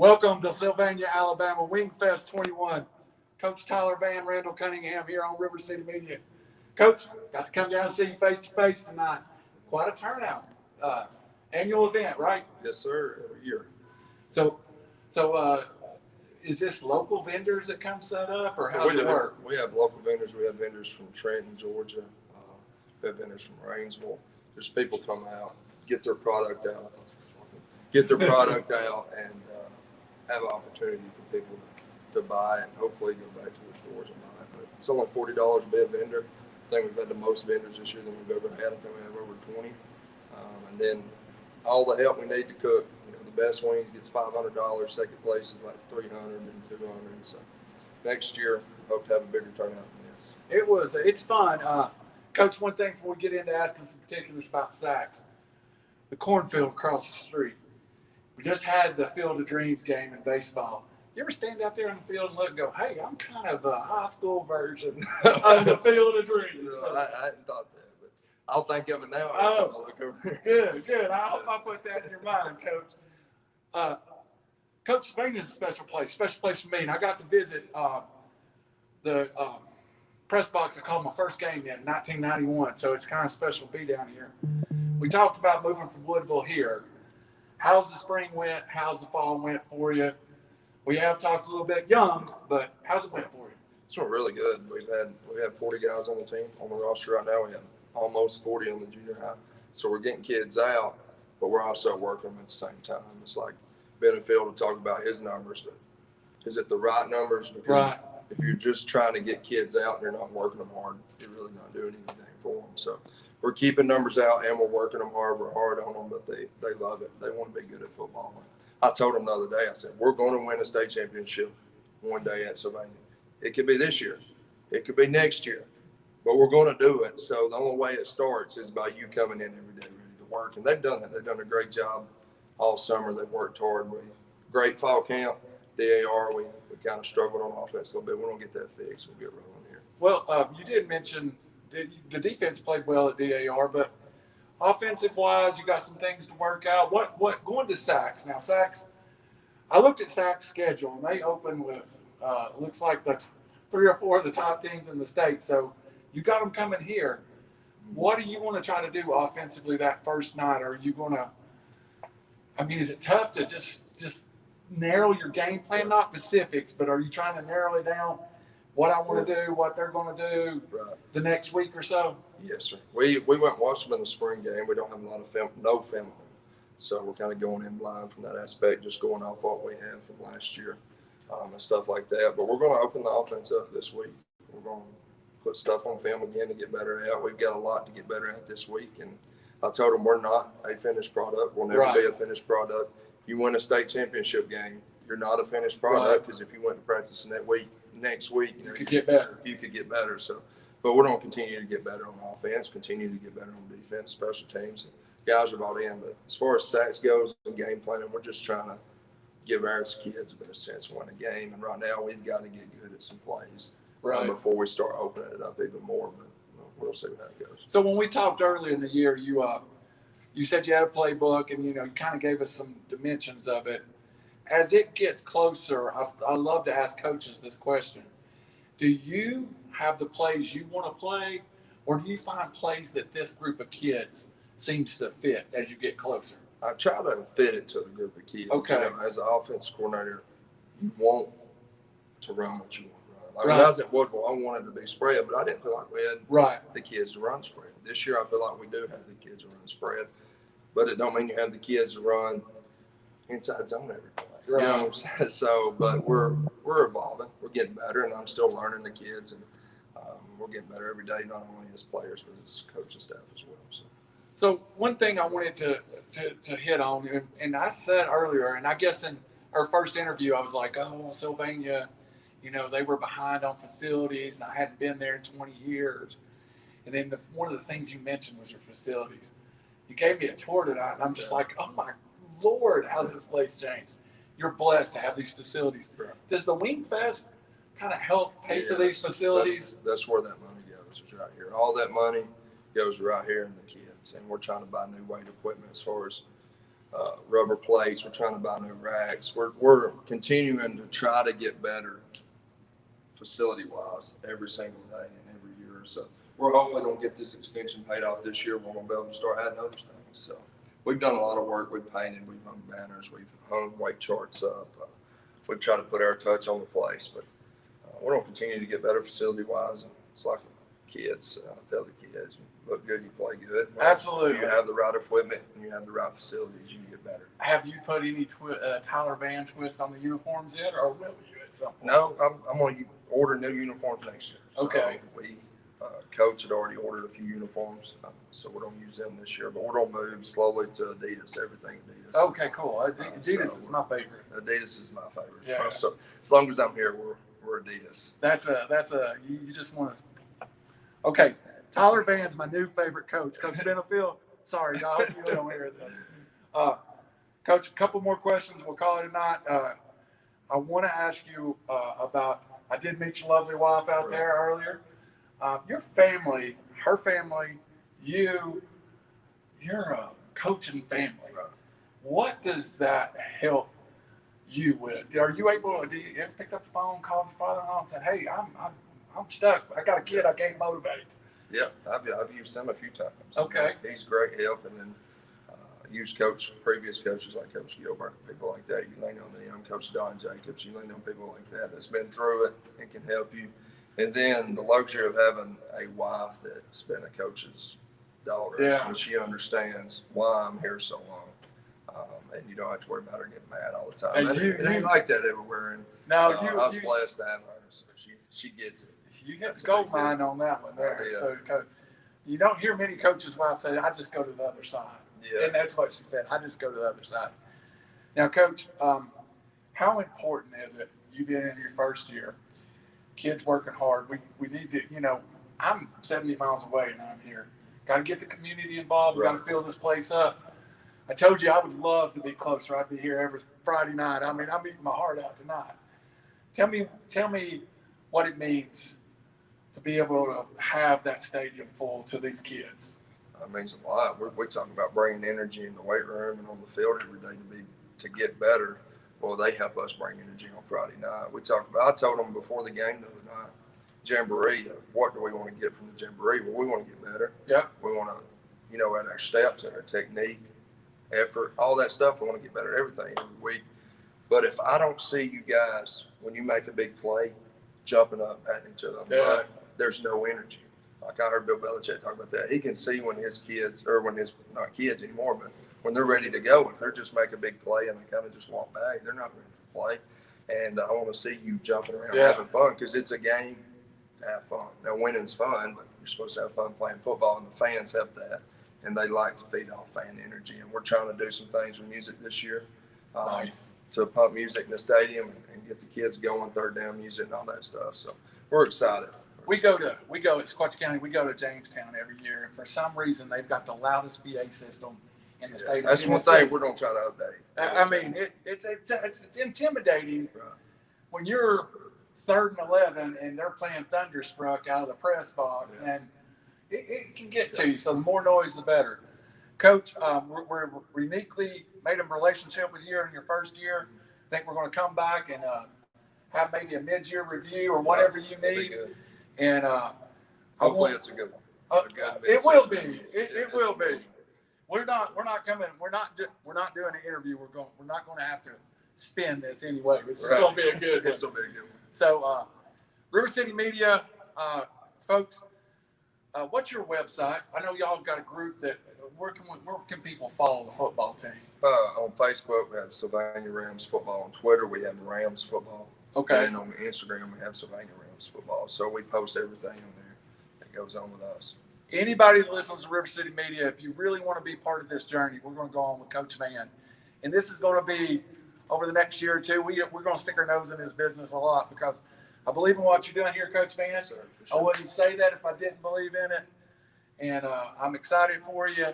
Welcome to Sylvania, Alabama, Wingfest 21. Coach Tyler Van, Randall Cunningham here on River City Media. Coach, got to come down and see you face to face tonight. Quite a turnout. Annual event, right? Yes, sir. Every year. So, is this local vendors that come set up, or how does it work? We have local vendors. We have vendors from Trenton, Georgia. We have vendors from Rainsville. There's people come out, get their product out, and have an opportunity for people to buy and hopefully go back to their stores and buy it. But it's only $40 to be a vendor. I think we've had the most vendors this year than we've ever had. I think we have over 20. And then all the help we need to cook. You know, the best wings gets $500. Second place is like $300 and $200. So next year, hope to have a bigger turnout than this. It's fun. Coach, one thing before we get into asking some particulars about Sachs, the cornfield across the street. We just had the Field of Dreams game in baseball. You ever stand out there in the field and look and go, hey, I'm kind of a high school version of the Field of Dreams? No, I hadn't thought that, but I'll think of it now. Oh, good. I hope I put that in your mind, Coach. Coach, Spain is a special place for me. And I got to visit the press box I called my first game in 1991, so it's kind of special to be down here. We talked about moving from Woodville here. How's the spring went? How's the fall went for you? We have talked a little bit young, but how's it went for you? It's went really good. We have 40 guys on the team on the roster right now. We have almost 40 on the junior high. So we're getting kids out, but we're also working them at the same time. It's like Ben and Phil to talk about his numbers, but is it the right numbers? Because right. If you're just trying to get kids out and you're not working them hard, you're really not doing anything for them. So we're keeping numbers out and we're working them hard. We're hard on them, but they love it. They want to be good at football. I told them the other day, I said, we're going to win a state championship one day at Sylvania. It could be this year. It could be next year. But we're going to do it. So the only way it starts is by you coming in every day ready to work. And they've done that. They've done a great job all summer. They've worked hard. Great fall camp. DAR, we kind of struggled on offense a little bit. We're going to get that fixed. We'll get rolling here. Well, you did mention the defense played well at DAR, but offensive-wise, you got some things to work out. What going to Sachs? Now, Sachs, I looked at Sachs' schedule, and they open with looks like the 3 or 4 of the top teams in the state. So you got them coming here. What do you want to try to do offensively that first night? Are you going to – I mean, is it tough to just narrow your game plan? Not specifics, but are you trying to narrow it down? What I want to do, what they're going to do the next week or so? Yes, sir. We went and watched them in the spring game. We don't have a lot of film, no film. So we're kind of going in blind from that aspect, just going off what we have from last year and stuff like that. But we're going to open the offense up this week. We're going to put stuff on film again to get better at. We've got a lot to get better at this week. And I told them we're not a finished product. We'll never be a finished product. You win a state championship game, you're not a finished product because if you went to practice next week, you could get better. You could get better. So, but we're going to continue to get better on offense, continue to get better on defense, special teams. Guys are bought in. But as far as sacks goes and game planning, we're just trying to give our kids a better chance to win a game. And right now, we've got to get good at some plays before we start opening it up even more. But we'll see how it goes. So when we talked earlier in the year, you said you had a playbook, and you kind of gave us some dimensions of it. As it gets closer, I love to ask coaches this question. Do you have the plays you want to play, or do you find plays that this group of kids seems to fit as you get closer? I try to fit it to the group of kids. Okay. As an offense coordinator, you want to run what you want to run. Like when I was at Woodville, I wanted to be spread, but I didn't feel like we had the kids to run spread. This year, I feel like we do have the kids to run spread, but it don't mean you have the kids to run inside zone every play. You know what I'm saying? So, but we're evolving. We're getting better, and I'm still learning the kids, and we're getting better every day, not only as players, but as coaching staff as well. So one thing I wanted to hit on, and I said earlier, and I guess in our first interview, I was like, oh, Sylvania, they were behind on facilities, and I hadn't been there in 20 years. And then one of the things you mentioned was your facilities. You gave me a tour tonight, and I'm just like, oh, my Lord, how does this place change? You're blessed to have these facilities. Right. Does the Wingfest kind of help pay for these facilities? That's where that money goes, is right here. All that money goes right here in the kids, and we're trying to buy new weight equipment as far as rubber plates. We're trying to buy new racks. We're continuing to try to get better facility-wise every single day and every year. So we're hopefully going to get this extension paid off this year. We're going to be able to start adding other things. So we've done a lot of work. We've painted, we've hung banners, we've hung weight charts up. We've tried to put our touch on the place, but we're going to continue to get better facility-wise. And it's like kids. I tell the kids, you look good, you play good. Well, Absolutely. If you have the right equipment and you have the right facilities, you can get better. Have you put any Tyler Van twists on the uniforms yet, or will you at some point? No, I'm going to order new uniforms next year. So Okay. Coach had already ordered a few uniforms, so we're going to use them this year. But we're going to move slowly to Adidas, everything Adidas. Okay, cool. Adidas is my favorite. Adidas is my favorite. Yeah. So as long as I'm here, we're Adidas. You just want to. Okay, Tyler Van's my new favorite coach. Coach Benefield, sorry, I hope you don't hear this. Coach, a couple more questions. We'll call it a night. I want to ask you about. I did meet your lovely wife out there earlier. Your family, her family, you're a coaching family. What does that help you with? Are you able? Do you ever pick up the phone, call your father-in-law, and say, "Hey, I'm stuck. I got a kid. I can't motivate." Yeah, I've used him a few times. Okay, he's great help, and then used previous coaches like Coach Gilbert, people like that. You lean on them, Coach Don Jacobs. You lean on people like that that's been through it and can help you. And then the luxury of having a wife that's been a coach's daughter, and she understands why I'm here so long. And you don't have to worry about her getting mad all the time. And it ain't like that everywhere. And I was blessed to have her, so she gets it. You hit the gold mine on that one there. Yeah. So you don't hear many coaches' wives say, "I just go to the other side." Yeah. And that's what she said. I just go to the other side. Now, Coach, how important is it? You being in your first year, kids working hard. We need to, I'm 70 miles away and I'm here. Got to get the community involved. We got to fill this place up. I told you I would love to be closer. I'd be here every Friday night. I mean, I'm eating my heart out tonight. Tell me what it means to be able to have that stadium full to these kids. That means a lot. We talk about bringing energy in the weight room and on the field every day to get better. Well, they help us bring energy on Friday night. I told them before the game the other night, Jamboree, what do we want to get from the Jamboree? Well, we want to get better. Yeah. We want to, at our steps and our technique, effort, all that stuff, we want to get better at everything every week. But if I don't see you guys, when you make a big play, jumping up at each other, but there's no energy. Like I heard Bill Belichick talk about that. He can see when his kids, or when his, not kids anymore, but when they're ready to go, if they're just make a big play and they kind of just walk back, they're not ready to play. And I want to see you jumping around having fun, because it's a game to have fun. Now, winning's fun, but you're supposed to have fun playing football, and the fans help that. And they like to feed off fan energy. And we're trying to do some things with music this year to pump music in the stadium and get the kids going, third down music and all that stuff. So we're excited. We go to Sequatchie County. We go to Jamestown every year, and for some reason they've got the loudest PA system in the state. That's one thing we're gonna try to update. I mean, it's intimidating when you're 3rd and 11 and they're playing Thunderstruck out of the press box, and it can get to you. So the more noise, the better. Coach, we're uniquely made a relationship with you in your first year. I think we're going to come back and have maybe a mid-year review or whatever you need. And hopefully it's a good one. It will be. It will be. We're not coming. We're not doing an interview. We're not going to have to spin this anyway. It's going to be a good. This will be a good one. So, River City Media, folks. What's your website? I know y'all got a group that. Where can people follow the football team? On Facebook, we have Sylvania Rams Football. On Twitter, we have Rams Football. Okay. And on Instagram, we have Sylvania Rams Football. So we post everything on there that goes on with us. Anybody that listens to River City Media, if you really want to be part of this journey, we're going to go on with Coach Van. And this is going to be over the next year or two. We're going to stick our nose in this business a lot because I believe in what you're doing here, Coach Van. Yes, sir, sure. I wouldn't say that if I didn't believe in it. And I'm excited for you.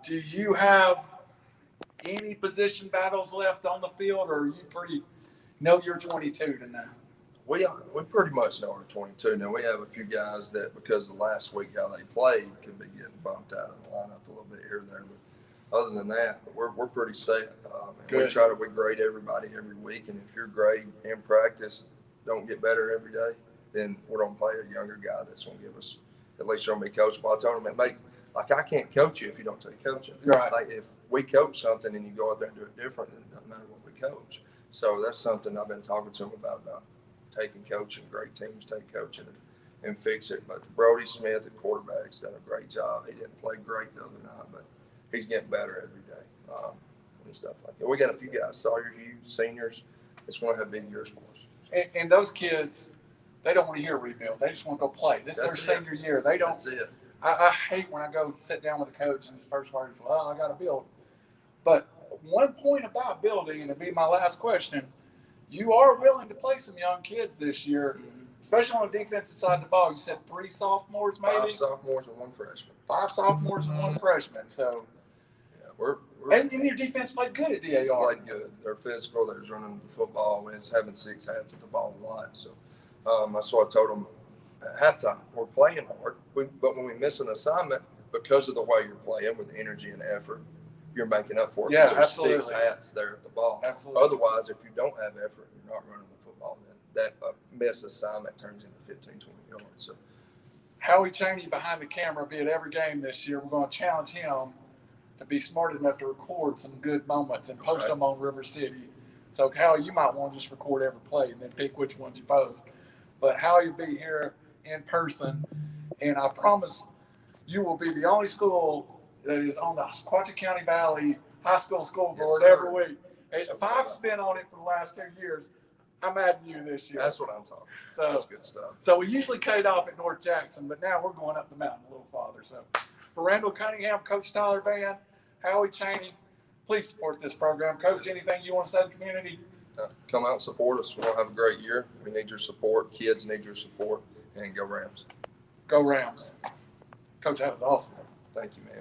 Do you have any position battles left on the field, or are you you're 22 to now? We pretty much know we're 22 now. We have a few guys that, because of last week how they played, could be getting bumped out of the lineup a little bit here and there. other than that, we're pretty set. And we grade everybody every week, and if your grade in practice don't get better every day, then we're gonna play a younger guy that's gonna give us at least show me coachable. I told him like I can't coach you if you don't take coaching. Right. Like if we coach something and you go out there and do it different, then it doesn't matter what we coach. So that's something I've been talking to him about taking coaching. Great teams take coaching and fix it. But Brody Smith at quarterback's done a great job. He didn't play great the other night, but he's getting better every day and stuff like that. We got a few guys, Sawyer Hughes, seniors. It's going to have big years for us. And those kids, they don't want to hear rebuild. They just want to go play. This is their senior year. They don't. That's it. I hate when I go sit down with a coach and his first word is, well, I got to build. But one point about building, and it'll be my last question, you are willing to play some young kids this year, especially on the defensive side of the ball. You said 3 sophomores, maybe? 5 sophomores and 1 freshman. 5 sophomores and 1 freshman. So, yeah, and your defense played good at DAR. Played good. They're physical. They're running the football. It's having 6 hats at the ball a lot. So that's what I told them at halftime. We're playing hard, but when we miss an assignment, because of the way you're playing with energy and effort, you're making up for it. Yeah, there's absolutely. 6 hats there at the ball. Absolutely. Otherwise, if you don't have effort, you're not running the football. Then that miss assignment turns into 15, 20 yards. So, Howie Chaney behind the camera will be at every game this year. We're going to challenge him to be smart enough to record some good moments and post them on River City. So, Howie, you might want to just record every play and then pick which ones you post. But Howie will be here in person, and I promise you will be the only school that is on the Quatchie County Valley High School board every week. If I've been on it for the last 2 years, I'm adding you this year. That's what I'm talking about. So, that's good stuff. So we usually cut off at North Jackson, but now we're going up the mountain a little farther. So for Randall Cunningham, Coach Tyler Van, Howie Chaney, please support this program. Coach, anything you want to say to the community? Come out and support us. We're going to have a great year. We need your support. Kids need your support. And go Rams. Go Rams. Coach, that was awesome. Thank you, man.